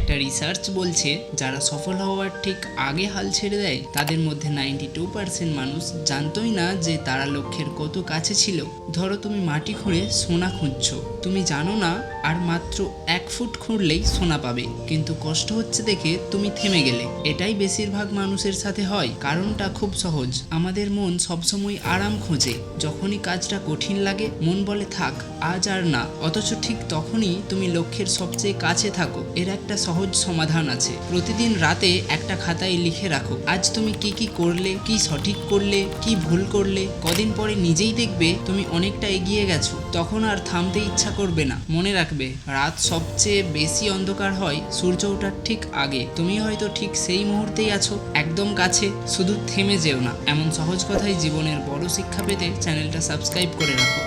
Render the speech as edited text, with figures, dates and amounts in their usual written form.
একটা রিসার্চ বলছে যারা সফল হওয়ার ঠিক আগে হাল ছেড়ে দেয় তাদের মধ্যে 92% মানুষ জানতোই না যে তারা লক্ষ্যের কত কাছে ছিল। ধরো তুমি মাটি খুঁড়ে সোনা খুঁজছো, তুমি জানো না আর মাত্র 1 ফুট খুঁড়লেই সোনা পাবে, কিন্তু কষ্ট হচ্ছে দেখে তুমি থেমে গেলে। এটাই বেশিরভাগ মানুষের সাথে হয়। কারণটা খুব সহজ, আমাদের মন সবসময় আরাম খোঁজে। যখনই কাজটা কঠিন লাগে মন বলে থাক আজ আর না, অথচ ঠিক তখনই তুমি লক্ষ্যের সবচেয়ে কাছে থাকো। এর একটা সহজ সমাধান আছে, প্রতিদিন রাতে একটা খাতায় লিখে রাখো আজ তুমি কি কি করলে, কি সঠিক করলে, কি ভুল করলে। কদিন পরে নিজেই দেখবে তুমি অনেকটা এগিয়ে গেছো, তখন আর থামতে ইচ্ছা করবে না। মনে রাখবে, রাত সবচেয়ে বেশি অন্ধকার হয় সূর্য ওঠার ঠিক আগে। তুমি হয়তো ঠিক সেই মুহূর্তেই আছো, একদম কাছে। শুধু থেমে যেও না। এমন সহজ কথাই জীবনের বড় শিক্ষা পেতে চ্যানেলটা সাবস্ক্রাইব করে রাখো।